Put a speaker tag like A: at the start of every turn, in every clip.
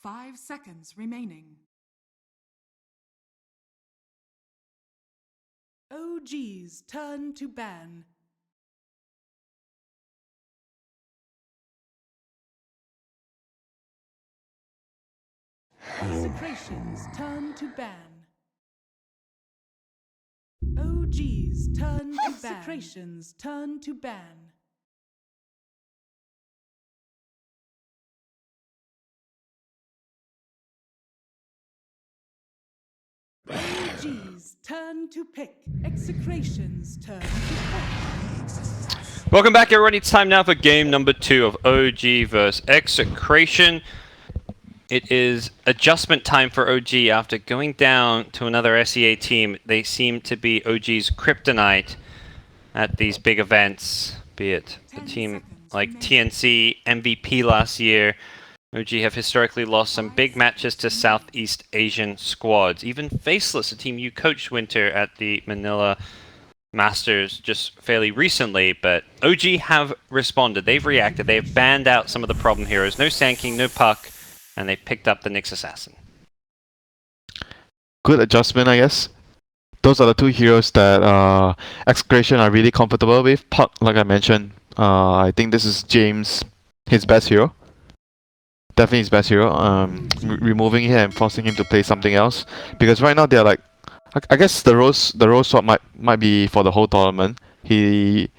A: 5 seconds remaining. OG's turn to ban. Execration's turn to ban. OG's turn to ban. Execration's turn to ban. OG's turn to pick. Execration's turn to pick.
B: Welcome back, everyone. It's time now for game number 2 of OG vs Execration. It is adjustment time for OG after going down to another SEA team. They seem to be OG's kryptonite at these big events, be it a team like TNC, MVP last year. OG have historically lost some big matches to Southeast Asian squads. Even Faceless, a team you coached, Winter, at the Manila Masters just fairly recently, but OG have responded. They've reacted. They've banned out some of the problem heroes. No Sand King, no Puck, and they picked up the Nyx Assassin.
C: Good adjustment, I guess. Those are the two heroes that Execration are really comfortable with. Puck, like I mentioned, I think this is James, his best hero. Definitely his best hero. Removing him and forcing him to play something else, because right now they're like, I guess the rose swap might be for the whole tournament. He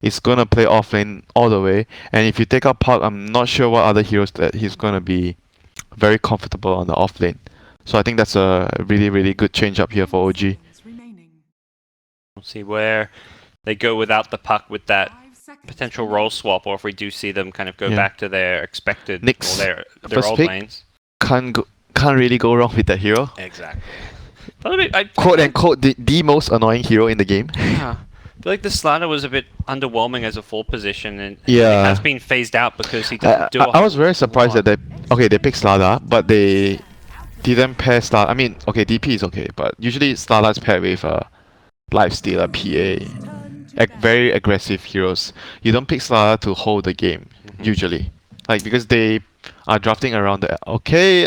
C: is gonna play offlane all the way, and if you take out Puck, I'm not sure what other heroes that he's gonna be very comfortable on the offlane. So I think that's a really good change up here for OG.
B: We'll see where they go without the Puck with that potential role swap, or if we do see them kind of go back to their expected
C: Nyx,
B: or their old lanes.
C: Can't really go wrong with that hero.
B: Exactly.
C: Quote unquote the most annoying hero in the game.
B: Yeah. I feel like the Slatter was a bit underwhelming as a full position, and it has been phased out because he doesn't do
C: I was very surprised that they picked Slada, but they didn't pair Slada. I mean, okay, DP is okay, but usually Slada is paired with Lifestealer, PA, very aggressive heroes. You don't pick Slada to hold the game, usually. Like, because they are drafting around the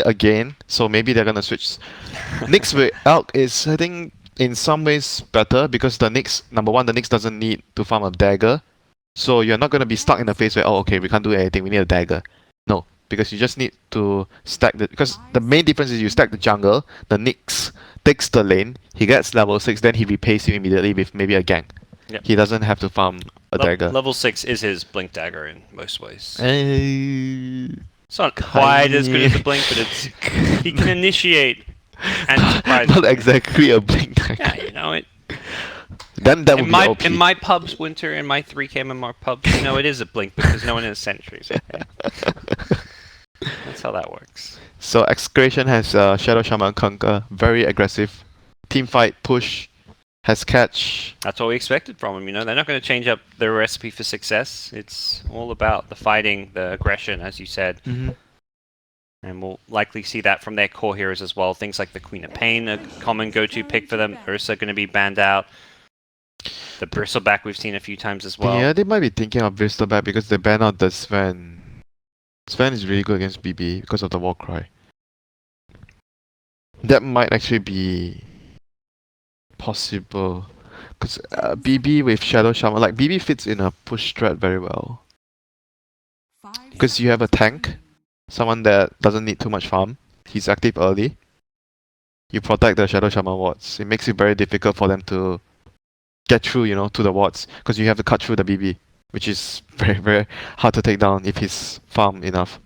C: again, so maybe they're gonna switch. Nyx with Elk is, I think, in some ways better, because the Nyx, number one, the Nyx doesn't need to farm a dagger. So you're not gonna be stuck in the phase where, we can't do anything, we need a dagger. No, because you just need to stack because the main difference is you stack the jungle, the Nyx takes the lane, he gets level 6, then he repays you immediately with maybe a gank.
B: Yep.
C: He doesn't have to farm a dagger.
B: Level 6 is his Blink Dagger in most ways.
C: It's
B: not quite as good as the Blink, but he can initiate and surprise.
C: Not exactly a Blink Dagger.
B: Yeah, you know it.
C: Then that would be OP.
B: In my pubs, Winter, in my 3K MMR pubs, you know it is a Blink because no one has sentries. Okay? That's how that works.
C: So Execration has Shadow Shaman Conquer, very aggressive. Team fight, push, has catch.
B: That's what we expected from them, you know. They're not going to change up their recipe for success. It's all about the fighting, the aggression, as you said. And we'll likely see that from their core heroes as well. Things like the Queen of Pain, a common go-to pick for them. Ursa going to be banned out. The Bristleback we've seen a few times as well.
C: Yeah, they might be thinking of Bristleback because they banned out the Sven. Sven is really good against BB because of the Warcry. That might actually be possible. Because BB with Shadow Shaman, like BB fits in a push strat very well. Because you have a tank, someone that doesn't need too much farm. He's active early. You protect the Shadow Shaman wards. It makes it very difficult for them to get through, to the wards. Because you have to cut through the BB, which is very hard to take down if he's farmed enough.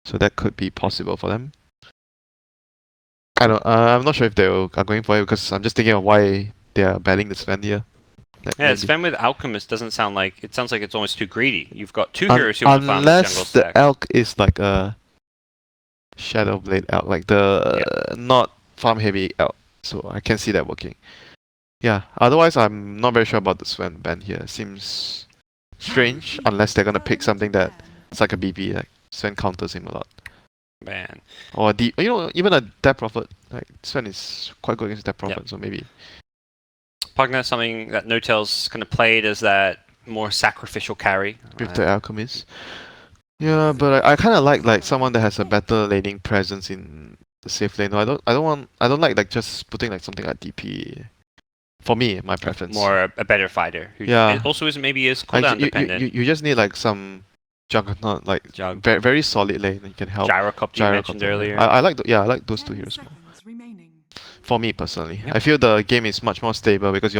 C: So that could be possible for them. I'm not sure if they are going for it, because I'm just thinking of why they are banning the Sven here.
B: Yeah, Sven with Alchemist doesn't sound like... It sounds like it's almost too greedy. You've got two heroes who want to farm the jungle
C: Unless
B: stack.
C: the Elk is like a Shadowblade Elk, like the not farm heavy Elk. So I can see that working. Yeah, otherwise I'm not very sure about the Sven ban here. Seems strange, unless they're gonna pick something that it's like a BB, like Sven counters him a lot.
B: Man.
C: Or even a Death Prophet. Like Sven is quite good against Death Prophet, so maybe.
B: Pugna, something that No-Tail's kind of played as that more sacrificial carry.
C: With the Alchemist. Yeah, but I kind of like someone that has a better laning presence in the safe lane. No, I don't like just putting like something like DP. For me, my preference.
B: More a better fighter. Who
C: Yeah.
B: also isn't maybe as
C: Like,
B: cooldown dependent.
C: you just need like some juggernaut, like very solid lane that can help.
B: Gyrocopter you mentioned
C: Gyrocopter,
B: earlier.
C: I like I like those two heroes more. For me personally, I feel the game is much more stable because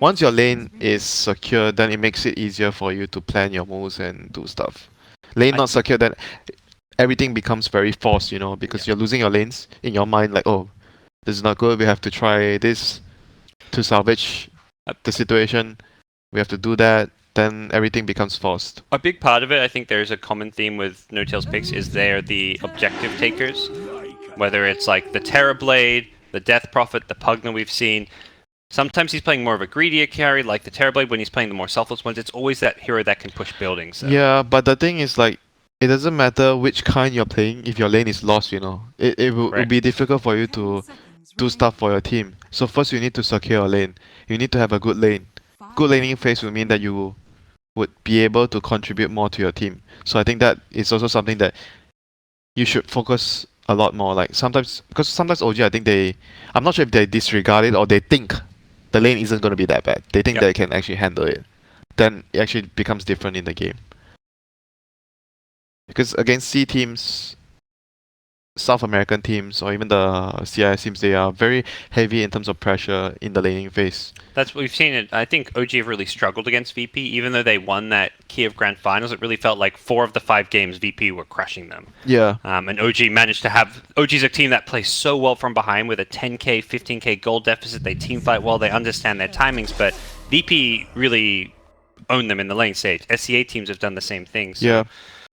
C: once your lane is secure, then it makes it easier for you to plan your moves and do stuff. Lane not secure, then everything becomes very forced, you know, because you're losing your lanes in your mind. Like, oh, this is not good. We have to try this to salvage the situation. We have to do that. Then everything becomes forced.
B: A big part of it, I think there's a common theme with No-Tail's picks, is they're the objective takers. Whether it's like the Terrorblade, the Death Prophet, the Pugna we've seen. Sometimes he's playing more of a greedier carry, like the Terrorblade. When he's playing the more selfless ones, it's always that hero that can push buildings. So.
C: Yeah, but the thing is, like, it doesn't matter which kind you're playing if your lane is lost, you know. It will be difficult for you to do stuff for your team. So first you need to secure your lane. You need to have a good lane. Good laning phase will mean that you would be able to contribute more to your team. So I think that is also something that you should focus a lot more. Like sometimes, because sometimes OG, I think I'm not sure if they disregard it or they think the lane isn't going to be that bad. They think they can actually handle it. Then it actually becomes different in the game. Because against C teams, South American teams, or even the CIS teams, they are very heavy in terms of pressure in the laning phase.
B: That's what we've seen it. I think OG have really struggled against VP. Even though they won that Kiev Grand Finals, it really felt like 4 of the 5 games VP were crushing them.
C: Yeah.
B: And OG managed to have... OG's a team that plays so well from behind with a 10k, 15k gold deficit. They team fight well, they understand their timings, but VP really own them in the lane stage. SCA teams have done the same thing. So.
C: Yeah.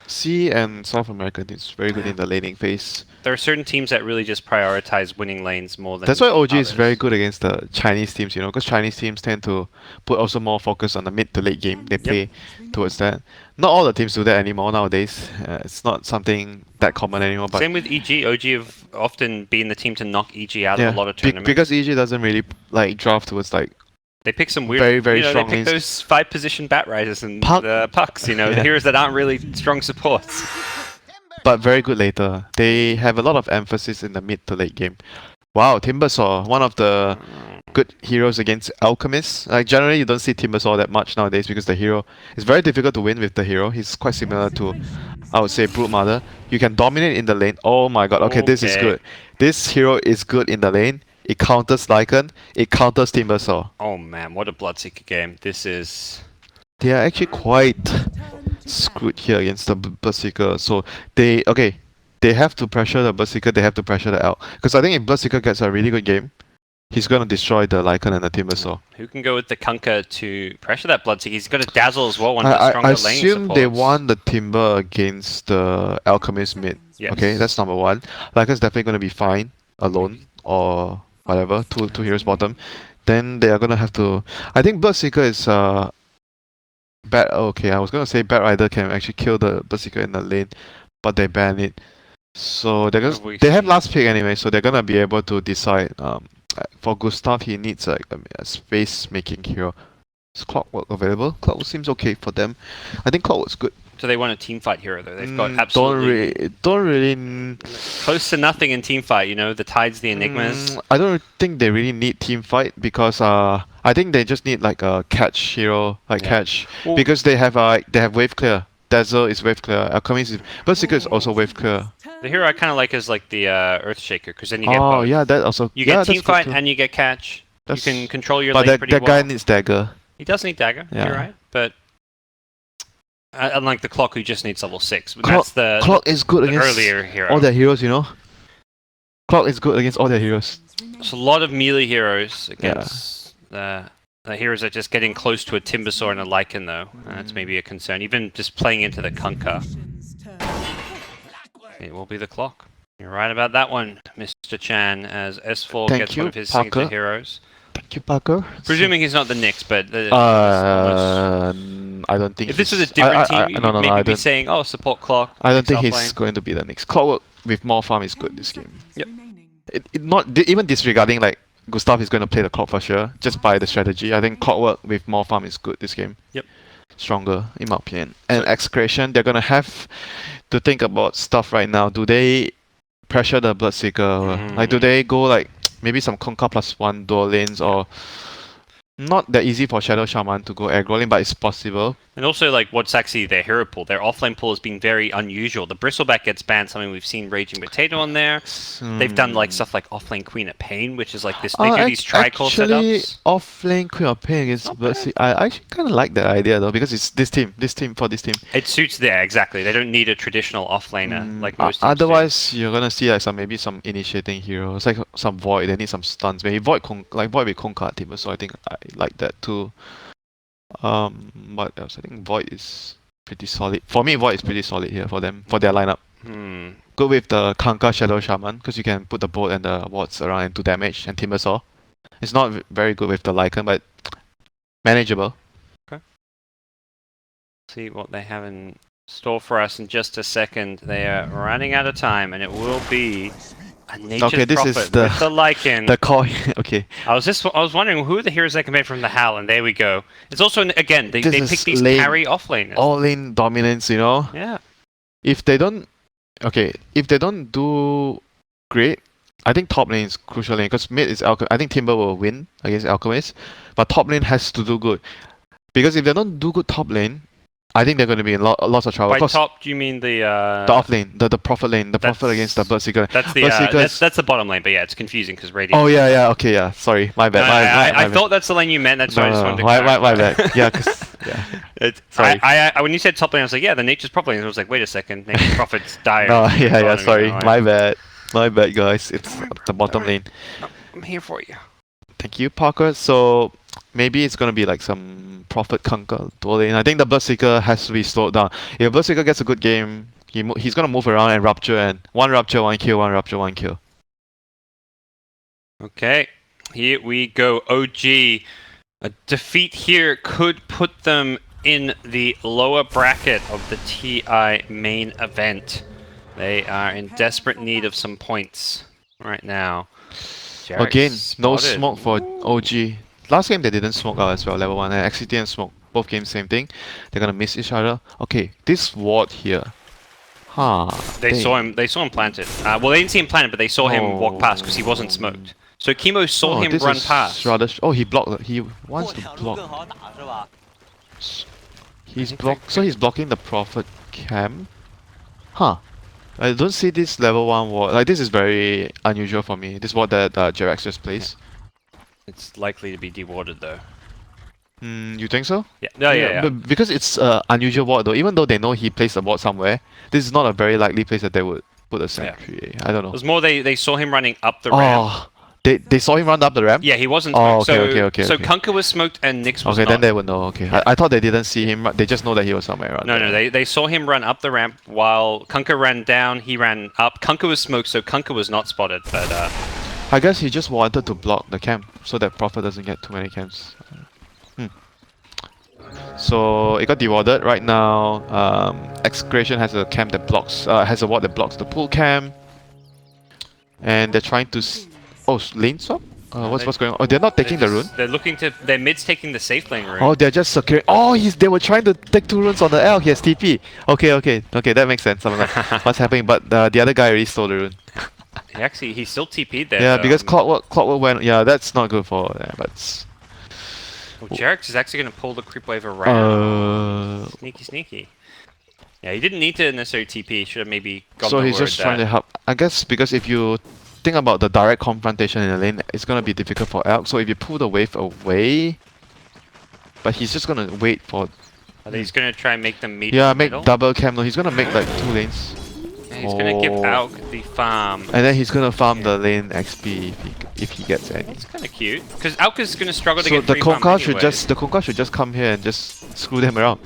C: C and South America teams very good in the laning phase.
B: There are certain teams that really just prioritize winning lanes more than
C: That's why OG
B: others.
C: is very good against the Chinese teams, you know, because Chinese teams tend to put also more focus on the mid to late game. They play towards that. Not all the teams do that anymore nowadays. It's not something that common anymore. But
B: same with EG. OG have often been the team to knock EG out of a lot of tournaments.
C: Because EG doesn't really like draft towards like...
B: They pick some weird,
C: very strong
B: they pick those 5-position bat risers and pucks, you know, the heroes that aren't really strong supports.
C: But very good later. They have a lot of emphasis in the mid to late game. Wow, Timbersaw, one of the good heroes against Alchemist. Like generally you don't see Timbersaw that much nowadays because the hero is very difficult to win with the hero. He's quite similar to, I would say, Broodmother. You can dominate in the lane. Oh my god, okay, this is good. This hero is good in the lane. It counters Lycan, it counters Timbersaw.
B: Oh man, what a Bloodseeker game. This is...
C: They are actually quite screwed here against the Bloodseeker. So they have to pressure the Bloodseeker, they have to pressure the Elk. Because I think if Bloodseeker gets a really good game, he's going to destroy the Lycan and the Timbersaw.
B: Who can go with the Kunkka to pressure that Bloodseeker? He's got a Dazzle as well, one of the stronger lane supports.
C: I assume they won the Timber against the Alchemist mid.
B: Yes.
C: Okay, that's number 1. Lycan's definitely going to be fine alone or whatever, two heroes bottom. Then they are going to have to... I think Bloodseeker is... Okay, I was going to say Bat Rider can actually kill the Bloodseeker in the lane, but they ban it. So they have last pick anyway, so they're going to be able to decide. For Gustav, he needs a space-making hero. Is Clockwork available? Clockwork seems okay for them. I think Clockwork's good.
B: So they want a teamfight hero though. They've got absolutely...
C: Don't really...
B: Close to nothing in teamfight, you know, the Tides, the Enigmas.
C: I don't think they really need teamfight because I think they just need like a catch hero, catch.
B: Well,
C: because they have wave clear. Dazzle is wave clear. Alchemist is... Bloodseeker is also wave clear.
B: The hero I kind of like is like the Earthshaker, because then you get both.
C: Oh yeah, that also...
B: You get teamfight and you get catch. You can control your lane pretty well.
C: But that guy needs dagger.
B: He does need dagger, you're right. But unlike the Clock, who just needs level 6.
C: Clock is good against
B: earlier hero.
C: all their heroes, you know? Clock is good against all their heroes.
B: There's a lot of melee heroes against the heroes that just getting close to a Timbersaw and a Lycan, though. That's maybe a concern. Even just playing into the Kunkka. It will be the Clock. You're right about that one, Mr. Chan, as S4 gets one of his signature heroes.
C: Thank you, Parker.
B: Presuming he's not the Nyx, but...
C: I don't think...
B: If this was a different team, you'd maybe be saying, oh, support Clock.
C: I don't think he's going to be the Nyx. Clockwork with more farm is good this game.
B: Yep.
C: Not even disregarding like Gustav is going to play the Clock for sure, just by the strategy. I think Clockwork with more farm is good this game.
B: Yep.
C: stronger, in my opinion. And Execration, they're gonna have to think about stuff right now. Do they pressure the Bloodseeker? Like, do they go like maybe some Conquer +1 dual lanes, or not that easy for Shadow Shaman to go aggro lane, but it's possible.
B: And also, like, what's actually their hero pool? Their offlane pool has been very unusual. The Bristleback gets banned, something we've seen Raging Potato on there. They've done, like, stuff like offlane Queen of Pain, which is like this. They do these tri-core
C: actually,
B: setups.
C: offlane Queen of Pain against Bloodseeker. I actually kind of like that idea though, because it's this team.
B: It suits there, exactly. They don't need a traditional offlaner like most teams
C: Otherwise, you're gonna see like maybe some initiating heroes, like some Void. They need some stuns. Maybe Void with Conquer team. So I think I like that too. What else? I think Void is pretty solid. For me, Void is pretty solid here for them, for their lineup. Good with the Kanka Shadow Shaman, because you can put the bolt and the wards around and do damage, and Timbersaw. It's not very good with the Lycan, but manageable.
B: Okay. See what they have in store for us in just a second. They are running out of time, and it will be a Nature's
C: this
B: Prophet
C: is the
B: with the Lycan.
C: the call. Okay.
B: I was wondering who are the heroes they can make from the Howl, and there we go. It's also again they pick these
C: lane,
B: carry off laners.
C: All lane dominance, you know.
B: Yeah.
C: If they don't do great, I think top lane is crucial lane, because mid is I think Timber will win against Alchemist, but top lane has to do good, because if they don't do good top lane, I think they're going to be in lots of trouble.
B: By top, do you mean the
C: off lane, the Prophet lane, the Prophet against the Bloodseeker?
B: That's the that's the bottom lane, but yeah, it's confusing because Radiant.
C: Oh yeah, okay, yeah. Sorry, my bad.
B: I thought that's the lane you meant. That's why I just wanted to
C: my bad. Yeah, because sorry.
B: When you said top lane, I was like, yeah, the Nature's Prophet lane. I was like, wait a second, Nature's Prophet's dire.
C: No, yeah. Sorry, my bad, guys. It's the bottom lane.
B: I'm here for you.
C: Thank you, Parker. So maybe it's gonna be like some Prophet Conquer dual lane. I think the Bloodseeker has to be slowed down. If Bloodseeker gets a good game, he's gonna move around and rupture, and one rupture, one kill, one rupture, one kill.
B: Okay, here we go. OG, a defeat here could put them in the lower bracket of the TI main event. They are in desperate need of some points right now.
C: Again, no smoke for OG. Last game they didn't smoke out as well, level 1, and XctN smoke. Both games same thing. They're gonna miss each other. Okay, this ward here.
B: They saw him plant it. Well, they didn't see him plant it, but they saw him walk past because he wasn't smoked. So Chemo saw him run past.
C: He blocked. He wants to block. He's blocking the Prophet camp. I don't see this level 1 ward. Like, this is very unusual for me. This is what the Jerax just plays.
B: It's likely to be dewarded though.
C: You think so?
B: Yeah. Yeah.
C: But because it's unusual ward though, even though they know he plays the ward somewhere, this is not a very likely place that they would put a sentry. I don't know.
B: It was more they saw him running up the ramp.
C: They saw him run up the ramp?
B: Yeah, he wasn't smoked.
C: Okay.
B: So Kunkka was smoked and Nyx was not.
C: Then they would know. Okay. Yeah. I thought they didn't see him. They just know that he was somewhere around.
B: No, they saw him run up the ramp while Kunkka ran down. He ran up. Kunkka was smoked, so Kunkka was not spotted. But
C: I guess he just wanted to block the camp so that Prophet doesn't get too many camps. So it got dewarded right now. Execration has a camp that blocks. Has a ward that blocks the pool camp, and they're trying to. Lane swap? What's going on? Oh, they're not taking the rune?
B: They're mid's taking the safe lane rune.
C: Oh, they're just securing. Oh, they were trying to take 2 runes on the L. He has TP. Okay, that makes sense. I'm like, what's happening? But the other guy already stole the rune.
B: He still TP'd there.
C: Yeah, because Clockwork went. Yeah, that's not good for. Yeah, but.
B: Well, Jerax is actually going to pull the creep wave around. Sneaky. Yeah, he didn't need to necessarily TP. He should have maybe gone.
C: So he's just trying to help. I guess because if you think about the direct confrontation in the lane, it's gonna be difficult for Elk. So if you pull the wave away, but he's just gonna wait for.
B: He's gonna try and make them meet.
C: Yeah, make double cam. No, he's gonna make like 2 lanes.
B: Yeah, he's gonna give Elk the farm.
C: And then he's gonna farm the lane XP if he gets any.
B: It's kind of cute because Elk is gonna struggle to get
C: free
B: farm
C: anyway. So the Konka should just come here and just screw them around,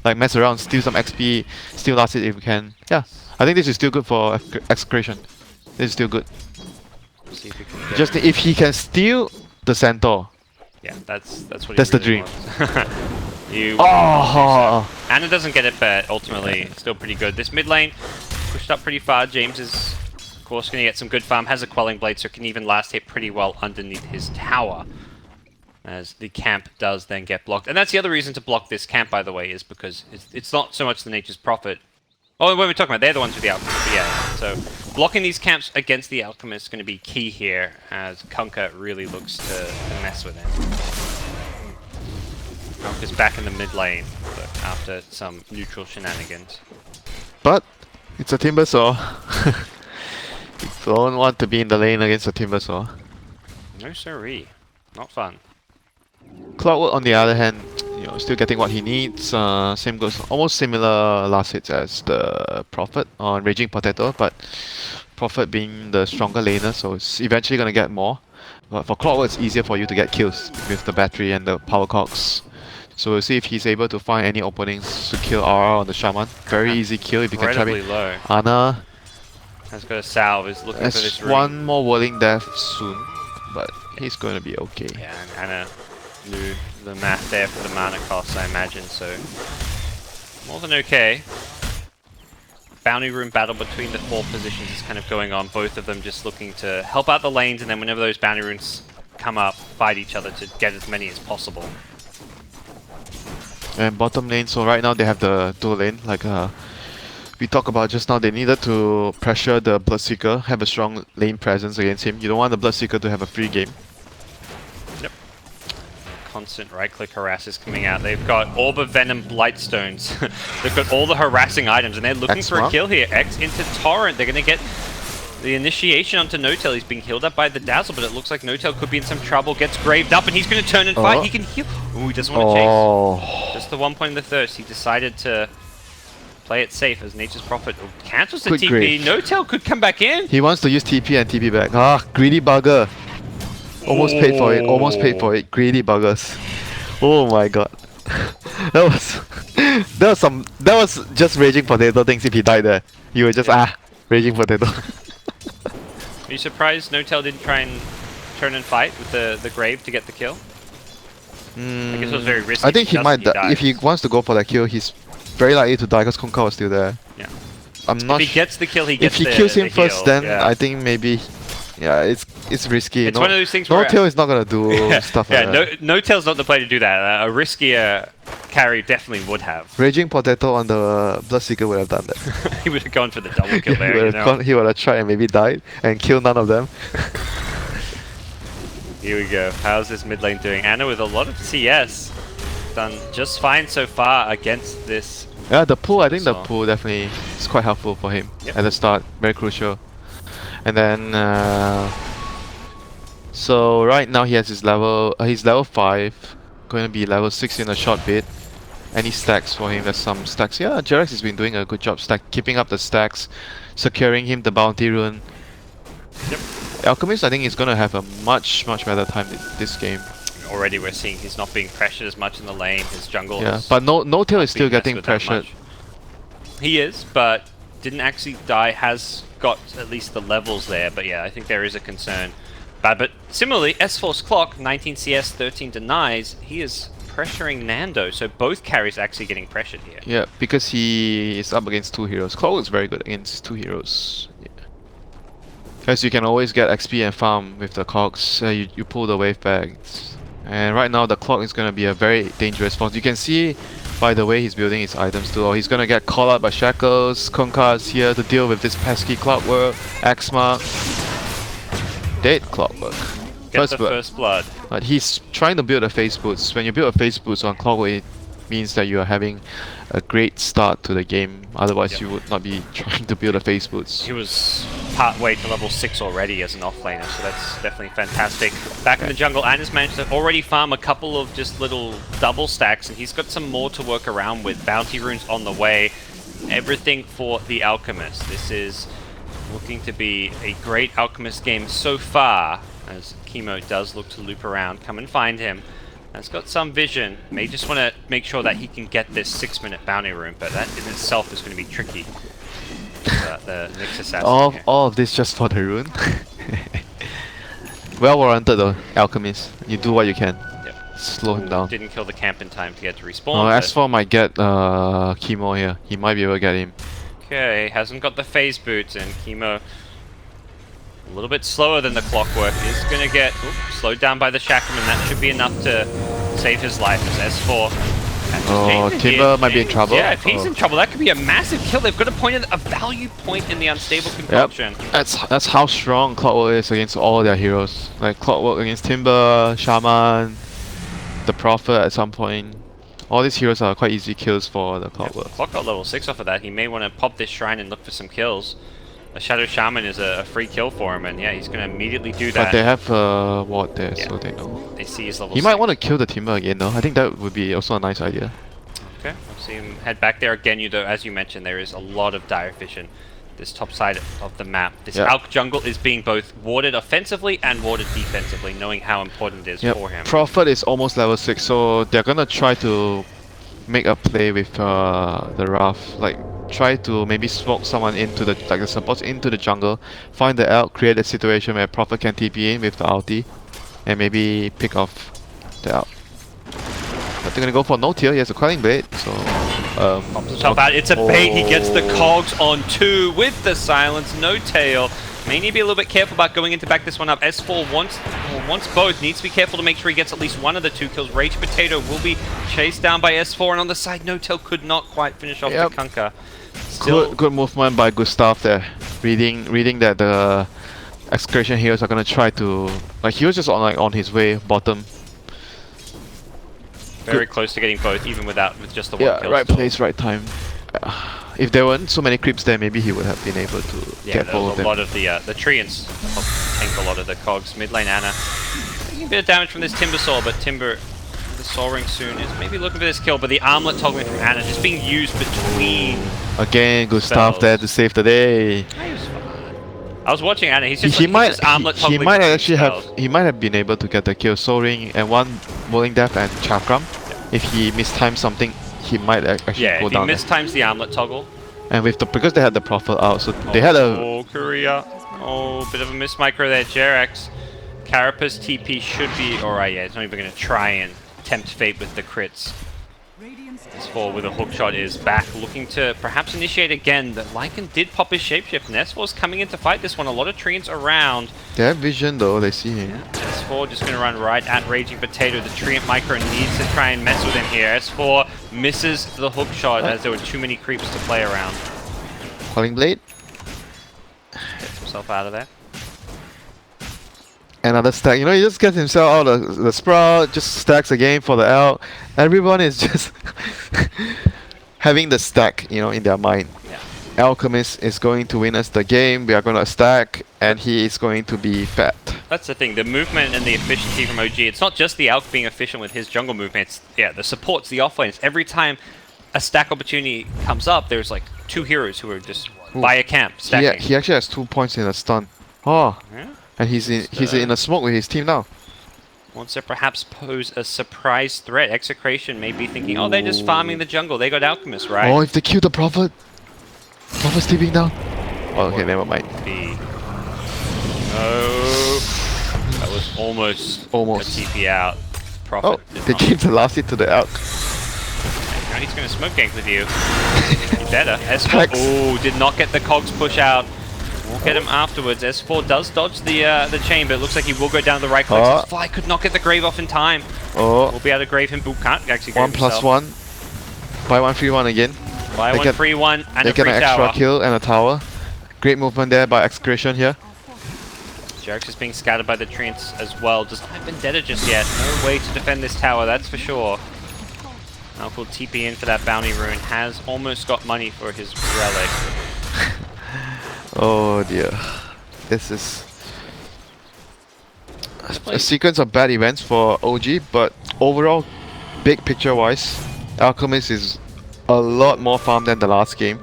C: like mess around, steal some XP, steal last hit if we can. Yeah, I think this is still good for Execration. This is still good.
B: See if we can
C: just if he can steal the Centaur.
B: Yeah, that's what.
C: That's the dream.
B: Anna doesn't get it, but ultimately still pretty good. This mid lane pushed up pretty far. James is of course going to get some good farm. Has a Quelling Blade, so can even last hit pretty well underneath his tower. as the camp does then get blocked. And that's the other reason to block this camp, by the way, is because it's not so much the Nature's Prophet. Oh, when we're talking about, they're the ones with the Alchemist. But yeah, so blocking these camps against the Alchemist is going to be key here, as Kunkka really looks to mess with him. Kunkka's back in the mid lane, but after some neutral shenanigans.
C: But it's a Timbersaw. You don't want to be in the lane against a Timbersaw.
B: No siree. Not fun.
C: Clockwork, on the other hand, you know, still getting what he needs. Same goes, almost similar last hits as the Prophet on Raging Potato, but Prophet being the stronger laner, so it's eventually gonna get more. But for Clockwork, it's easier for you to get kills with the battery and the power cogs. So we'll see if he's able to find any openings to kill RR on the Shaman. Very easy kill if you can trap it.
B: Low.
C: Ana
B: Has got a salve, is looking for this
C: has
B: ring.
C: one more whirling death soon, but he's going to be okay.
B: Yeah, and Ana knew the math there for the mana cost, I imagine, so more than okay. Bounty room battle between the 4 positions is kind of going on, both of them just looking to help out the lanes, and then whenever those bounty runes come up, fight each other to get as many as possible.
C: And bottom lane, so right now they have the dual lane, like we talked about just now. They needed to pressure the Bloodseeker, have a strong lane presence against him. You don't want the Bloodseeker to have a free game.
B: Yep. Constant right-click harasses coming out. They've got Orb of Venom Blightstones. They've got all the harassing items, and they're looking for a kill here. X into Torrent. They're going to get the initiation onto Notel. He's being healed up by the Dazzle, but it looks like Notel could be in some trouble. Gets graved up, and he's going to turn and fight. He can heal. Ooh, he doesn't want to chase. Just the 1 point in the thirst. He decided to play it safe as Nature's Prophet cancels the
C: Quick
B: TP.
C: grave.
B: Notel could come back in.
C: He wants to use TP and TP back. Ah, greedy bugger. Almost paid for it. Almost paid for it. Greedy buggers. Oh my god. that was just Raging Potato things. If he died there, you were just Raging Potato.
B: Are you surprised Notel didn't try and turn and fight with the grave to get the kill? I guess it was very risky.
C: I think he might die. If he wants to go for that kill, he's very likely to die because Kunkka was still there.
B: Yeah.
C: I'm not.
B: If he gets the kill, he gets
C: If he kills him first,
B: heal.
C: then
B: Yeah.
C: I think maybe. Yeah, it's risky.
B: It's one of those things where
C: Notel is not gonna do stuff like that.
B: Notel's not the player to do that. A riskier carry definitely would have.
C: Raging Potato on the Bloodseeker would have done that.
B: He would have gone for the double kill there.
C: He would have tried and maybe died and killed none of them.
B: Here we go. How's this mid lane doing? Ana with a lot of CS. Done just fine so far against this.
C: Yeah, the pull, I think the pull definitely is quite helpful for him at the start. Very crucial. And then, so right now he has his level, he's level 5, going to be level 6 in a short bit. Any stacks for him? There's some stacks. Yeah, Jerex has been doing a good job keeping up the stacks, securing him the bounty rune.
B: Yep.
C: Alchemist, I think, is going to have a much better time this game.
B: Already we're seeing he's not being pressured as much in the lane. His jungle
C: but Notel is still getting pressured.
B: He is, but didn't actually die. Has got at least the levels there, but yeah, I think there is a concern. But similarly, S-Force Clock, 19 CS, 13 denies. He is pressuring Nando, so both carries actually getting pressured here.
C: Yeah, because he is up against 2 heroes. Clock is very good against 2 heroes. Because you can always get XP and farm with the cogs. You pull the wave back. And right now the Clock is going to be a very dangerous force. You can see by the way he's building his items too. He's going to get called out by Shackles. Kunkka is here to deal with this pesky Clockwork. Axma. Dead Clockwork.
B: First blood.
C: But he's trying to build a face boots. When you build a face boots on Clockwork, it means that you are having a great start to the game. Otherwise you would not be trying to build a face boots.
B: He was part way to level 6 already as an offlaner, so that's definitely fantastic. Back in the jungle, Ana's managed to already farm a couple of just little double stacks, and he's got some more to work around with. Bounty runes on the way. Everything for the Alchemist. This is looking to be a great Alchemist game so far, as Chemo does look to loop around, come and find him. Has got some vision. May just want to make sure that he can get this 6-minute bounty rune, but that in itself is going to be tricky. The Nyx assassin.
C: All of this just for the rune. Well warranted though, Alchemist. You do what you can.
B: Yep.
C: Slow him down.
B: Didn't kill the camp in time to get to respawn.
C: S4 might get Chemo here. He might be able to get him.
B: Okay, hasn't got the phase boots, and Chemo A little bit slower than the clockwork. Is going to get slowed down by the Shackleman. That should be enough to save his life as S4.
C: Oh, Timber might be in trouble.
B: Yeah, if he's in trouble, that could be a massive kill. They've got a value point in the unstable concoction.
C: Yep. That's how strong Clockwork is against all their heroes. Like Clockwork against Timber, Shaman, the Prophet at some point. All these heroes are quite easy kills for the Clockwork.
B: Yeah, Clock got level 6 off of that. He may want to pop this shrine and look for some kills. A Shadow Shaman is a free kill for him, and yeah, he's going to immediately do that.
C: But they have a ward there, so they know.
B: They see his level
C: He
B: 6.
C: might want to kill the Timber again though. I think that would be also a nice idea.
B: Okay, we'll see him head back there again. Though, as you mentioned, there is a lot of dire vision. This top side of the map. This Alk jungle is being both warded offensively and warded defensively, knowing how important it is for him.
C: Prophet is almost level 6, so they're gonna try to make a play with the Wrath. Like, try to maybe smoke someone into the supports into the jungle, find the Elk, create a situation where Prophet can TP in with the ulti, and maybe pick off the Elk. But they're gonna go for no tier. He has a Quelling Blade, so
B: Top out. It's a bait. He gets the cogs on 2 with the silence. No tail. May need to be a little bit careful about going in to back this one up. S4 wants both. Needs to be careful to make sure he gets at least one of the 2 kills. Rage Potato will be chased down by S4, and on the side, No Tail could not quite finish off the Kunkka.
C: Good movement by Gustav there. Reading that the Execration heroes are gonna try to, like, he was just on his way bottom.
B: Very close to getting both, even with just the one kill.
C: Yeah, right place, right time. If there weren't so many creeps there, maybe he would have been able to get both of them.
B: A lot of the treants help tank a lot of the cogs. Mid lane Ana taking a bit of damage from this Timber Soul, but Timber, the Soul Ring soon, is maybe looking for this kill. But the armlet toggling from Ana just being used between.
C: Again, Gustav there to save the day.
B: He was fine. I was watching Ana. He's just armlet toggling.
C: He might actually have been able to get the kill. Soul Ring and one Rolling Death and Chakram. If he mistimed something, he might actually go down.
B: Yeah, if he mistimes the armlet toggle.
C: And with because they had the Prophet out, so they had a...
B: Oh, Korea. Oh, bit of a miss micro there. Jerax. Carapace TP should be alright. Yeah, it's not even going to try and tempt fate with the crits. S4 with a hook shot is back, looking to perhaps initiate again. The Lycan did pop his shapeshift, and S4's coming in to fight this one. A lot of treants around.
C: They have vision though, they see him.
B: Yeah. S4 just going to run right at Raging Potato. The treant micro needs to try and mess with him here. S4 misses the hook shot as there were too many creeps to play around.
C: Quelling Blade.
B: Gets himself out of there.
C: Another stack, you know, he just gets himself out of the Sprout, just stacks again for the Elk. Everyone is just having the stack, you know, in their mind. Yeah. Alchemist is going to win us the game, we are going to stack, and he is going to be fat.
B: That's the thing, the movement and the efficiency from OG, it's not just the Elk being efficient with his jungle movement, it's, the supports, the offlanes. Every time a stack opportunity comes up, there's like 2 heroes who are just by a camp, stacking.
C: Yeah, he actually has 2 points in a stun. Oh. Yeah. And he's in a smoke with his team now.
B: Wants to perhaps pose a surprise threat. Execration may be thinking, oh, they're just farming the jungle. They got Alchemist, right?
C: Oh, if they kill the Prophet. Prophet's TPing down. Oh, okay, never mind.
B: No. That was almost a TP out. Prophet.
C: Oh, they gave the last hit to the Elk.
B: Now he's going to smoke gank with you. You better. S4. Oh, did not get the cogs push out. We'll get him afterwards. S4 does dodge the chain, but it looks like he will go down the right click. Fly could not get the grave off in time. We'll be able to grave him, but can't actually grave himself.
C: 1+1. Buy one, free one again.
B: Buy one, free one, and a free tower. They get an
C: extra kill and a tower. Great movement there by Execration here.
B: Jerax is being scattered by the treants as well. Does not have Vendetta just yet. No way to defend this tower, that's for sure. Alk will TP in for that bounty rune. Has almost got money for his relic.
C: Oh dear. This is a sequence of bad events for OG, but overall, big picture wise, Alchemist is a lot more farm than the last game.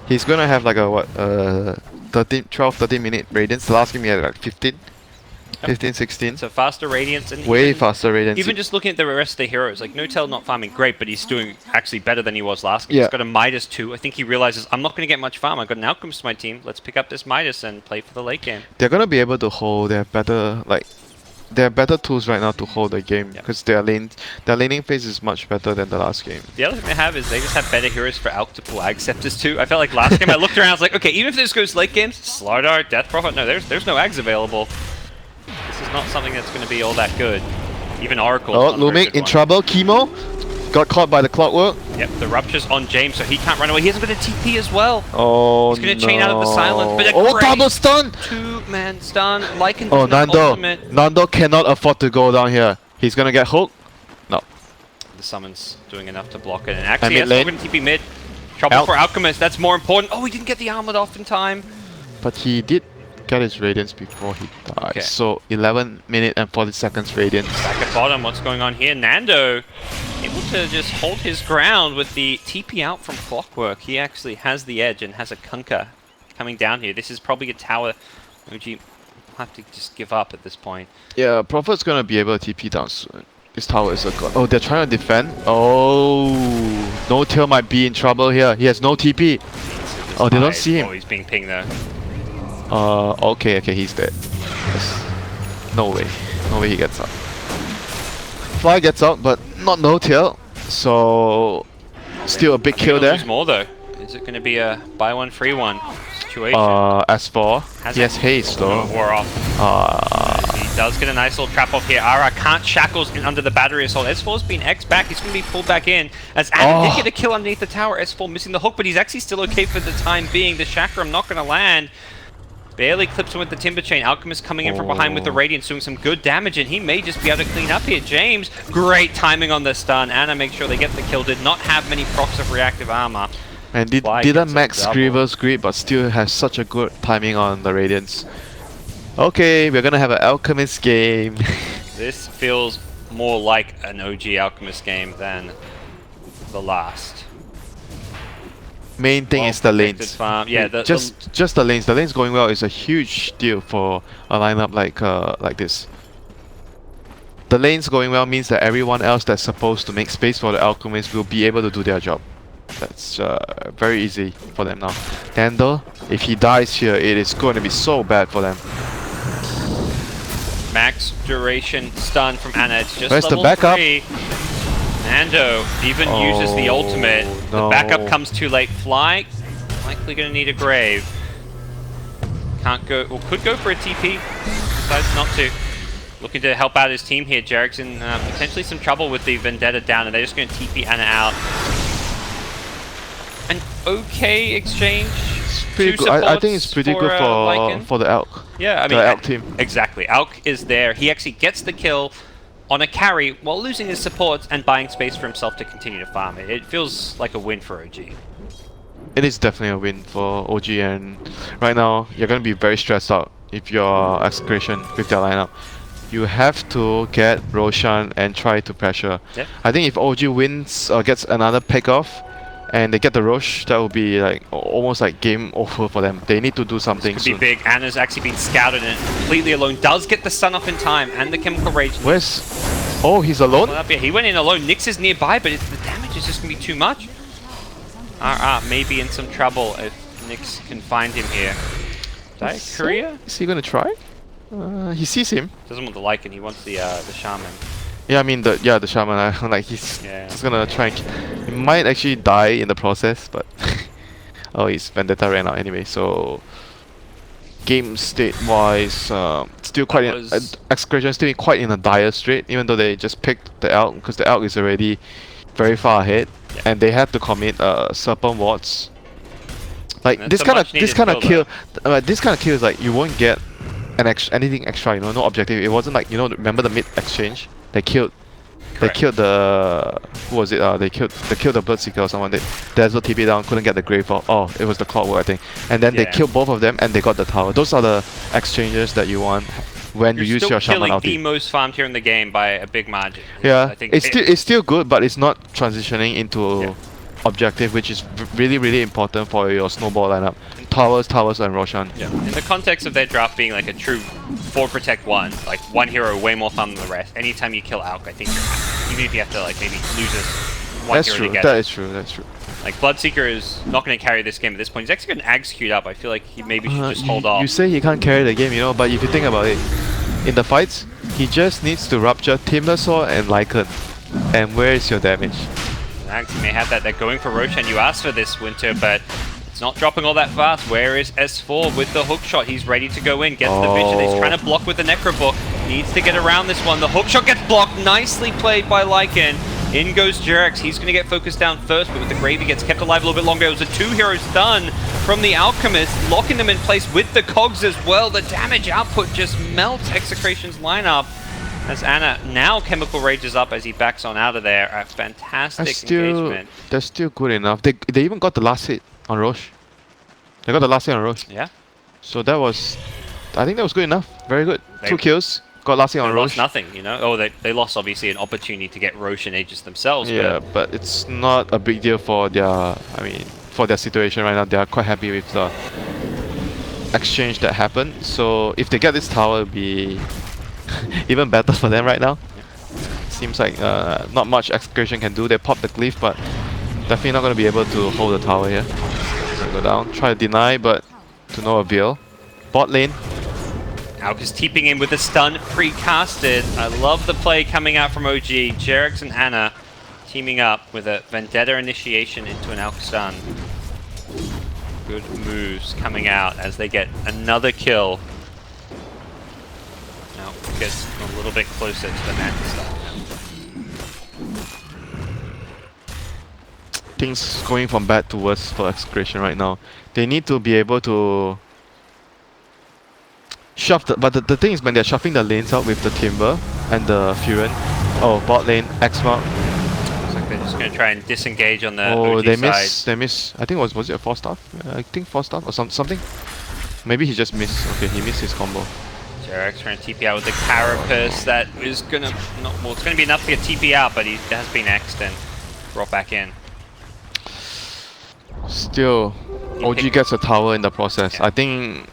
C: He's gonna have like a 12-13 minute radiance. The last game he had like 15, 16.
B: So faster radiance and
C: way faster radiance.
B: Even just looking at the rest of the heroes, like No Tail not farming great, but he's doing actually better than he was last game. He's got a Midas 2. I think he realizes I'm not going to get much farm. I've got an Alchemist to my team. Let's pick up this Midas and play for the late game.
C: They're gonna be able to hold. They have better, like, they have better tools right now to hold the game
B: Yeah.
C: because their laning phase is much better than the last game.
B: The other thing they have is they just have better heroes for Alk to pull Ag Scepters too. I felt like last game I looked around, I was like, okay, even if this goes late games, Slardar, Death Prophet, no, there's no Ags available. This is not something that's going to be all that good. Even Oracle.
C: Oh, Lumik in trouble. Chemo got caught by the clockwork.
B: Yep, the rupture's on James, so he can't run away. He hasn't got a TP as well.
C: Oh,
B: he's going to chain out of the silence, but a great
C: double stun!
B: two-man stun. Lycan
C: Oh,
B: doesn't have
C: Nando.
B: ultimate.
C: Nando cannot afford to go down here. He's gonna get hooked. No.
B: The summon's doing enough to block it. And actually,
C: mid
B: that's
C: lane.
B: going to TP mid. Trouble for Alchemist, that's more important. Oh, he didn't get the armor off in time.
C: But he did get his Radiance before he died.
B: Okay.
C: So 11 minutes and 40 seconds Radiance.
B: Back at bottom, what's going on here? Nando able to just hold his ground with the TP out from Clockwork. He actually has the edge and has a Kunkka coming down here. This is probably a tower. OG will have to just give up at this point.
C: Yeah, Prophet's gonna be able to TP down soon. This tower is a god. Oh, they're trying to defend. Oh, No Tail might be in trouble here. He has no TP. Oh, they don't see him.
B: Oh, he's being pinged there.
C: Okay, he's dead. No way. No way he gets out. Fly gets out, but not No Tail. So, still a big kill there.
B: Lose more though. Is it going to be a buy one, free one situation?
C: S4. He has haste though.
B: War off. He does get a nice little trap off here. Ara can't shackles in under the battery assault. S4's been X back. He's going to be pulled back in. As Adam did get a kill underneath the tower. S4 missing the hook, but he's actually still okay for the time being. The Chakram not going to land. Barely clips him with the Timber Chain. Alchemist coming in from behind with the Radiance, doing some good damage, and he may just be able to clean up here. James, great timing on the stun. Anna makes sure they get the kill. Did not have many procs of reactive armor.
C: And didn't max Grievous Grip, but still has such a good timing on the Radiance. Okay, we're gonna have an Alchemist game.
B: This feels more like an OG Alchemist game than the last.
C: Main thing is the lanes.
B: Farm. Yeah,
C: just the lanes. The lanes going well is a huge deal for a lineup like this. The lanes going well means that everyone else that's supposed to make space for the Alchemist will be able to do their job. That's very easy for them now. Nando, if he dies here, it is going to be so bad for them.
B: Max duration stun from Anna. It's just
C: Where's
B: level
C: the backup?
B: 3. Nando even uses the ultimate.
C: No.
B: The backup comes too late. Fly, likely going to need a grave. Can't go, or could go for a TP. Decides not to. Looking to help out his team here. Jarek's in potentially some trouble with the Vendetta down, and they're just going to TP Anna out. An okay exchange.
C: Pretty good. I think it's pretty good for the Elk.
B: Yeah, I mean,
C: the Elk team.
B: Exactly. Elk is there. He actually gets the kill on a carry while losing his supports and buying space for himself to continue to farm it. It feels like a win for OG.
C: It is definitely a win for OG, and right now you're going to be very stressed out if you're Execration with their lineup. You have to get Roshan and try to pressure.
B: Yep.
C: I think if OG wins or gets another pick off and they get the Rosh, that will be like almost like game over for them. They need to do something
B: This could
C: soon.
B: be big. Anna's actually been scouted and completely alone. Does get the stun off in time and the Chemical Rage.
C: Where's... Oh, he's alone?
B: Well, he went in alone. Nyx is nearby, but the damage is just going to be too much. May be in some trouble if Nyx can find him here. Korea?
C: Is he going to try? He sees him.
B: Doesn't want the Lycan, he wants the Shaman.
C: Yeah, I mean the Shaman. Like he's gonna try and he might actually die in the process, but oh, his Vendetta ran out anyway. So game state wise, still quite Execration still quite in a dire strait, even though they just picked the Elk because the Elk is already very far ahead, and they had to commit Serpent Wards. Like this kind of kill is like you won't get anything extra, you know, no objective. It wasn't like, you know, remember the mid exchange? They killed the who was it? They killed the Bloodseeker or someone. They Dazzle TP down, couldn't get the grave off. Oh, it was the Clockwork, I think. And then they killed both of them and they got the tower. Those are the exchanges that you want when you use your Shaman ulti.
B: You're still killing the most farmed here in the game by a big margin.
C: Yeah,
B: I think
C: it's still good, but it's not transitioning into objective, which is really important for your snowball lineup. Towers, and Roshan.
B: Yeah. In the context of their draft being like a true 4 protect 1, like one hero way more fun than the rest. Anytime you kill Alk, I think you're happy. Even if you have to like maybe lose this one hero to get
C: That is true.
B: Like Bloodseeker is not going to carry this game at this point. He's actually going to execute up. I feel like he maybe should just hold off.
C: You say he can't carry the game, you know, but if you think about it, in the fights, he just needs to rupture Timbersaw and Lycan. And where is your damage?
B: Nags may have that. They're going for Roshan. You asked for this, Winter, but it's not dropping all that fast. Where is S4 with the hook shot? He's ready to go in. Gets the vision. He's trying to block with the Necrobook. Needs to get around this one. The hook shot gets blocked. Nicely played by Lycan. In goes Jerex. He's going to get focused down first, but with the Gravy gets kept alive a little bit longer. It was a 2-hero stun from the Alchemist, locking them in place with the cogs as well. The damage output just melts Execration's lineup. As Anna now Chemical Rages up as he backs on out of there. A fantastic engagement.
C: That's still good enough. They even got the last hit on Roche. They got the last hit on Roche.
B: Yeah.
C: So that was, I think that was good enough. Very good. 2 kills. Got last hit on Roche.
B: Lost nothing, you know. Oh, they lost obviously an opportunity to get Roshan Aegis themselves.
C: Yeah, but it's not a big deal for their, I mean, for their situation right now. They are quite happy with the exchange that happened. So if they get this tower, it'll be even better for them right now. Seems like not much Execration can do. They pop the glyph, but definitely not going to be able to hold the tower here. Go down, try to deny, but to no avail. Bot lane.
B: Alk is teeping in with the stun, pre-casted. I love the play coming out from OG. Jerex and Anna teaming up with a Vendetta initiation into an Alk stun. Good moves coming out as they get another kill. Now gets a little bit closer to the Nancy stun.
C: Things going from bad to worse for Execration right now. They need to be able to shove but the thing is when they're shuffling the lanes out with the Timber and the Furen. Oh, bot lane, X-Mark.
B: Looks like they're just going to try and disengage on the
C: Oh,
B: OG
C: they
B: side.
C: miss. I think was it a 4-star? I think 4-star or something. Maybe he just missed. Okay, he missed his combo.
B: Jerex trying to TP out with the Carapace. That is going to well, it's going to be enough to get TP out, but he has been X'd and brought back in.
C: Still, OG gets a tower in the process.
B: Yeah.
C: I think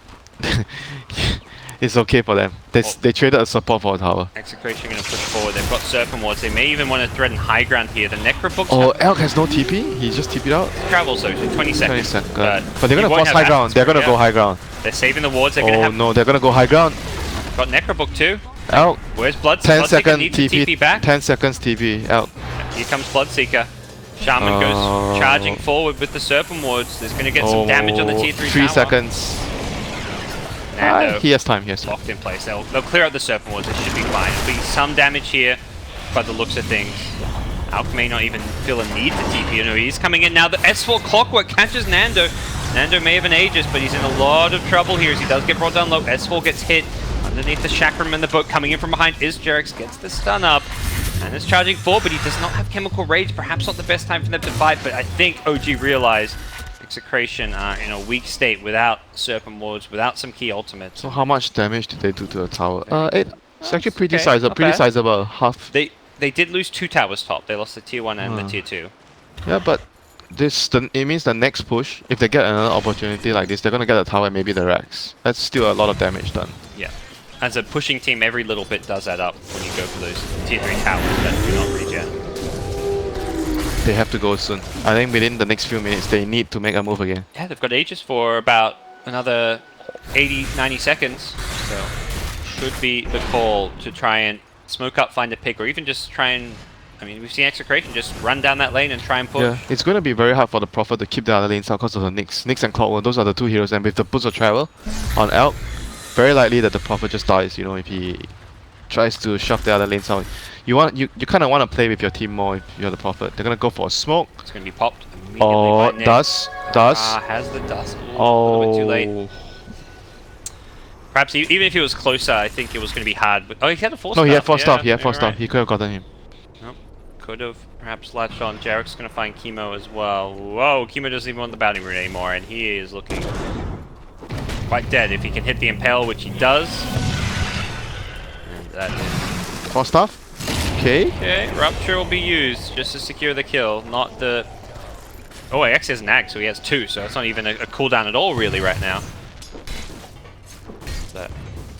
C: it's okay for them. They traded a support for a tower.
B: Execration going to push forward. They've got Serpent Wards. They may even want to threaten high ground here. The Necrobook's
C: Oh, Elk has no TP? He just TP'd out?
B: travels though, so 20 seconds.
C: 20 seconds.
B: But
C: But they're
B: you
C: gonna
B: won't
C: force
B: have
C: high ground. They're gonna
B: atmosphere,
C: go high ground.
B: They're saving the wards. They're going to
C: Oh
B: have
C: no, they're gonna go high ground.
B: got Necrobook too.
C: Elk.
B: Where's Bloodseeker?
C: 10
B: Bloodseeker
C: second
B: needs to TP
C: TP.
B: back.
C: 10 seconds TP. Elk.
B: Here comes Bloodseeker. Shaman goes charging forward with the Serpent Wards. There's going to get some damage on the tier 3
C: 3
B: tower.
C: seconds.
B: Nando
C: He has time. He has time.
B: locked in place. They'll clear out the Serpent Wards. It should be fine. There'll be some damage here by the looks of things. Alk may not even feel a need to TP. You know, he's coming in now. The S4 Clockwork catches Nando. Nando may have an Aegis, but he's in a lot of trouble here as he does get brought down low. S4 gets hit underneath the Chakram and the boat. Coming in from behind is Jerex. Gets the stun up. And is charging forward, but he does not have Chemical Rage. Perhaps not the best time for them to fight, but I think OG realized Execration are in a weak state without Serpent Wards, without some key ultimates.
C: So how much damage did they do to the tower? It's actually pretty
B: okay,
C: sizable.
B: not
C: Pretty
B: bad.
C: sizable. Half.
B: They did lose 2 towers top. They lost the tier 1 and the tier 2.
C: Yeah, but it means the next push, if they get another opportunity like this, they're gonna get a tower and maybe the Rex. That's still a lot of damage done.
B: Yeah. As a pushing team, every little bit does add up when you go for those tier 3 towers that do not regen.
C: They have to go soon. I think within the next few minutes, they need to make a move again.
B: Yeah, they've got Aegis for about another 80, 90 seconds. So should be the call to try and smoke up, find a pick, or even just try and... I mean, we've seen Execration just run down that lane and try and push.
C: Yeah, it's going to be very hard for the Prophet to keep the other lanes out because of the Nyx. Nyx and Clockwork, those are the 2 heroes, and with the boost of travel on Elk, very likely that the Prophet just dies, you know, if he tries to shove the other lanes out. You kind of want to play with your team more if you're the Prophet. They're going to go for a smoke.
B: It's going to be popped immediately
C: Oh,
B: by Nick.
C: dust.
B: Has the dust. Ooh, a little bit too late. Perhaps even if he was closer, I think it was going to be hard. But, oh, he had a 4-star.
C: No, he had 4-star. He had
B: you're
C: 4-star.
B: right.
C: He could have gotten him.
B: Nope. Could have perhaps latched on. Jarek's going to find Chemo as well. Whoa, Chemo doesn't even want the bounty rune anymore, and he is looking quite dead. If he can hit the Impale, which he does. And that is...
C: 4-star? Okay.
B: Okay, Rupture will be used just to secure the kill, not the... Oh, X has Nag, so he has 2, so that's not even a cooldown at all, really, right now. That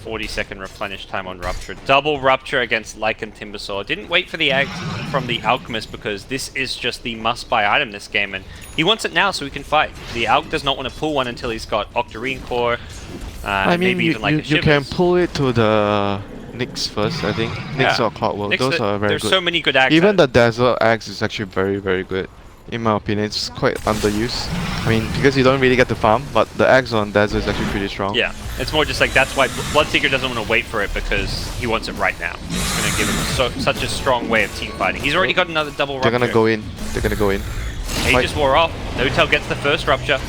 B: 40-second replenish time on Rupture. Double Rupture against Lycan Timbersaw. Didn't wait for the egg from the Alchemist because this is just the must-buy item this game, and he wants it now so he can fight. The Alch does not want to pull one until he's got Octarine Core,
C: I mean,
B: maybe even like a
C: you can
B: Shivers.
C: pull it to the Nyx first, I think. Nyx or Cloudworld,
B: Nyx,
C: those are very
B: there's
C: good.
B: so many good axe.
C: Even the Desert Axe is actually very, very good. In my opinion, it's quite underused. I mean, because you don't really get to farm, but the axe on Desert is actually pretty strong.
B: Yeah, it's more just like that's why Bloodseeker doesn't want to wait for it because he wants it right now. It's going to give him such a strong way of team fighting. He's already got another double rupture.
C: They're gonna go in. They're gonna go in.
B: He just wore off. Notel gets the first rupture.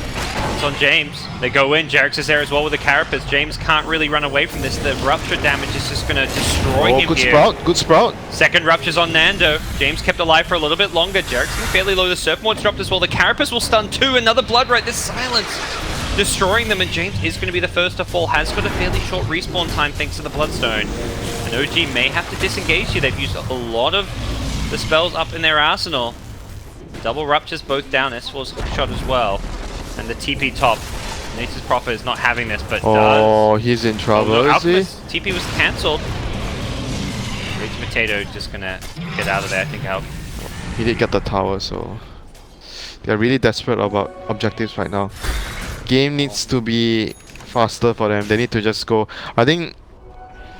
B: It's on James. They go in. Jarex is there as well with the Carapace. James can't really run away from this. The rupture damage is just going to destroy him
C: good
B: here.
C: Sprout, good Sprout.
B: Second rupture's on Nando. James kept alive for a little bit longer. Jarex can fairly low. The Surfmord's dropped as well. The Carapace will stun too. Another Blood Right. This silence destroying them, and James is going to be the first to fall. Has got a fairly short respawn time thanks to the Bloodstone. And OG may have to disengage here. They've used a lot of the spells up in their arsenal. Double ruptures both down. S4's hookshot as well. And the TP top. Nature's Prophet is not having this, but does.
C: He's in trouble,
B: Oh, no,
C: is he?
B: Alchemist TP was cancelled. Rage Potato just gonna get out of there, I think, out.
C: He did get the tower, so they're really desperate about objectives right now. Game needs to be faster for them. They need to just go. I think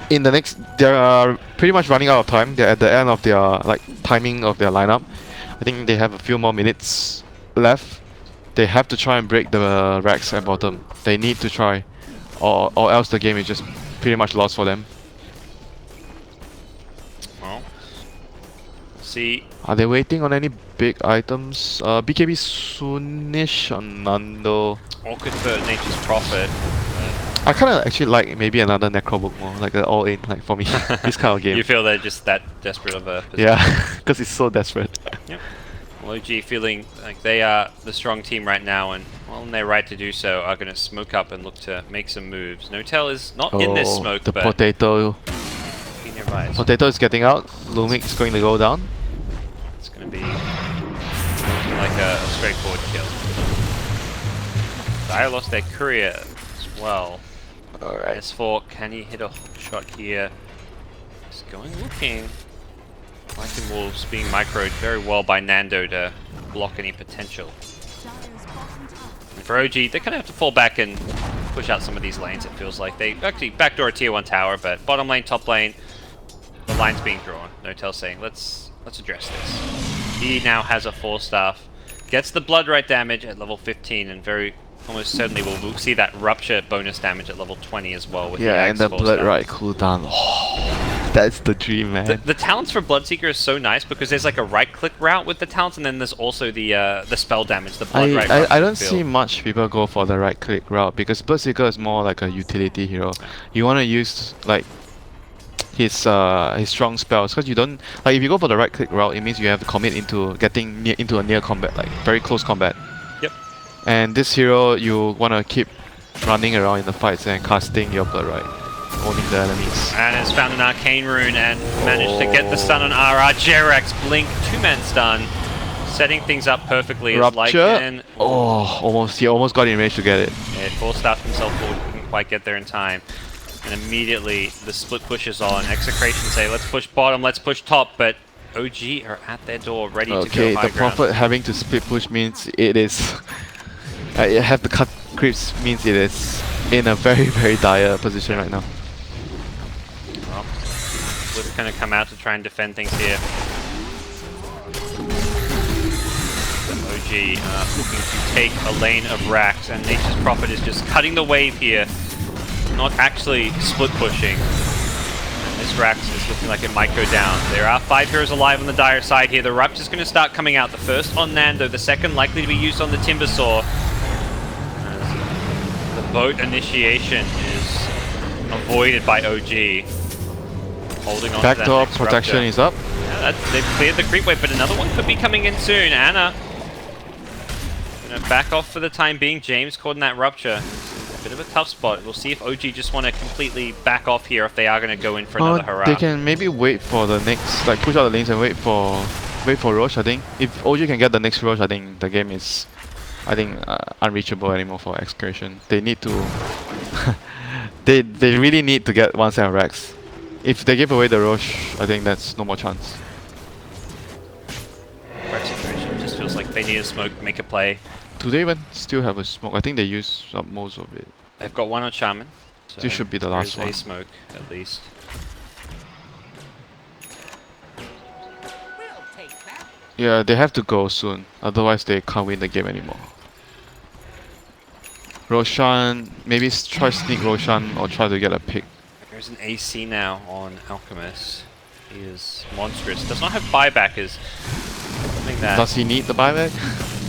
C: in the next, they're pretty much running out of time. They're at the end of their timing of their lineup. I think they have a few more minutes left. They have to try and break the racks at bottom. They need to try, or else the game is just pretty much lost for them.
B: Well, see.
C: Are they waiting on any big items? BKB soonish on Nando.
B: Awkward for Nature's Prophet.
C: I kind of actually like maybe another Necro book more, like an all-in, like for me, this kind of game.
B: You feel they're just that desperate of a position?
C: Yeah, because it's so desperate.
B: Yep. Well, OG feeling like they are the strong team right now, and well, in their right to do so, are going to smoke up and look to make some moves. Notel is not in this smoke,
C: the
B: but
C: potato.
B: be nearby.
C: Potato is getting out. Lumix is going to go down.
B: It's going to be looking like a straightforward kill. Dire lost their courier as well.
C: Alright.
B: S4, can he hit a shot here? He's going looking. Lycan Wolves being microed very well by Nando to block any potential. And for OG, they kind of have to fall back and push out some of these lanes, it feels like. They actually backdoor a tier 1 tower, but bottom lane, top lane, the line's being drawn. Notel saying, let's address this. He now has a 4-staff, gets the blood right damage at level 15, and almost certainly we'll see that rupture bonus damage at level 20 as well. With
C: Yeah,
B: the
C: and the
B: Axe
C: blood
B: 4-staff.
C: right cooldown. Oh, that's the dream, man.
B: The talents for Bloodseeker is so nice because there's like a right-click route with the talents, and then there's also the spell damage, the blood right.
C: I don't see much people go for the right-click route because Bloodseeker is more like a utility hero. You want to use like his strong spells because you don't like if you go for the right-click route, it means you have to commit into getting into a near combat, like very close combat.
B: Yep.
C: And this hero, you want to keep running around in the fights and casting your blood right, owning the enemies.
B: And has found an arcane rune and managed to get the stun on RR. Jerex blink 2-man stun, setting things up perfectly. As
C: Rupture.
B: Lycan,
C: He almost got in range to get it.
B: yeah, 4-staffed himself forward, couldn't quite get there in time. And immediately the split pushes on. Execration say, let's push bottom, let's push top, but OG are at their door, ready to go
C: Okay,
B: high
C: the
B: ground.
C: Prophet having to split push means it is. Have to cut creeps means it is in a very, very dire position right now.
B: Well, Split's going to come out to try and defend things here. OG looking to take a lane of racks, and Nature's Prophet is just cutting the wave here, not actually split pushing. And this Rax is looking like it might go down. There are 5 heroes alive on the dire side here. The Rupture's going to start coming out. The first on Nando, the second likely to be used on the Timbersaw. The boat initiation is avoided by OG. Holding on to that
C: Backdoor
B: next
C: protection
B: Rupture.
C: is up.
B: Yeah, they've cleared the creep wave, but another one could be coming in soon. Anna gonna back off for the time being. James caught in that Rupture. Bit of a tough spot. We'll see if OG just want to completely back off here, if they are going to go in for another hurrah.
C: They can maybe wait for the next, like push out the lanes and wait for Roche. I think if OG can get the next Roche, I think the game is, unreachable anymore for Execration. They need to, they really need to get one set of racks. If they give away the Roche, I think that's no more chance.
B: Execration just feels like they need a smoke, make a play.
C: Do they even still have a smoke? I think they use up most of it.
B: They've got one on Shaman. So
C: This should be the last
B: there's
C: one.
B: a smoke, at least.
C: Yeah, they have to go soon. Otherwise, they can't win the game anymore. Roshan, maybe try sneak Roshan or try to get a pick.
B: There's an AC now on Alchemist. He is monstrous. Does not have buyback is something that
C: Does he need the buyback?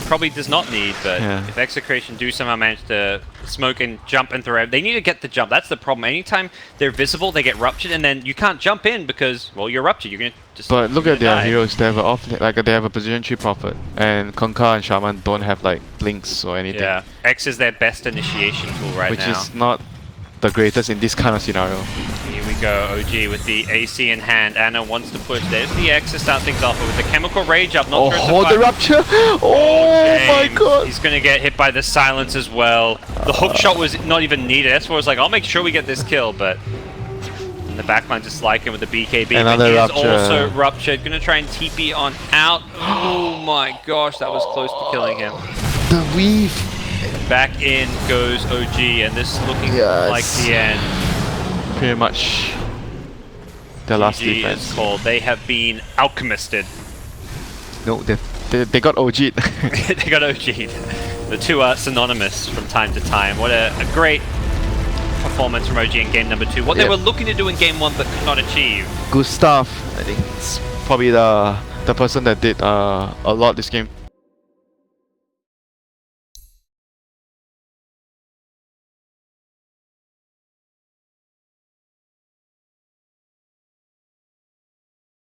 B: probably does not need, but
C: Yeah.
B: if Execration do somehow manage to smoke and jump and throw, they need to get the jump. That's the problem. Anytime they're visible, they get ruptured, and then you can't jump in because, well, you're ruptured. You're gonna just.
C: But look
B: you're
C: at their
B: gonna die.
C: heroes. They have they have a position 3 prophet, and Kunkka and Shaman don't have like links or anything.
B: Yeah, X is their best initiation tool right
C: Which
B: now.
C: is not the greatest in this kind of scenario.
B: Here we go, OG with the AC in hand. Anna wants to push. There's the X to start things off, but with the chemical rage up, not sure it's a
C: Oh, the
B: fight.
C: rupture! Oh my
B: James,
C: god!
B: he's gonna get hit by the silence as well. The hook shot was not even needed. S4 was like, I'll make sure we get this kill, but the backline just like him with the BKB.
C: Another
B: but he
C: rupture.
B: is also ruptured. Gonna try and TP on out. Oh my gosh, that was close to killing him.
C: The weave!
B: Back in goes OG, and this is looking
C: Yes.
B: like the end.
C: Pretty much their last
B: GG
C: defense.
B: is called. They have been alchemisted.
C: No, they got OG'd.
B: They got OG'd. The two are synonymous from time to time. What a great performance from OG in game number 2. What they
C: Yep.
B: were looking to do in game 1 but could not achieve.
C: Gustav, I think it's probably the person that did a lot this game.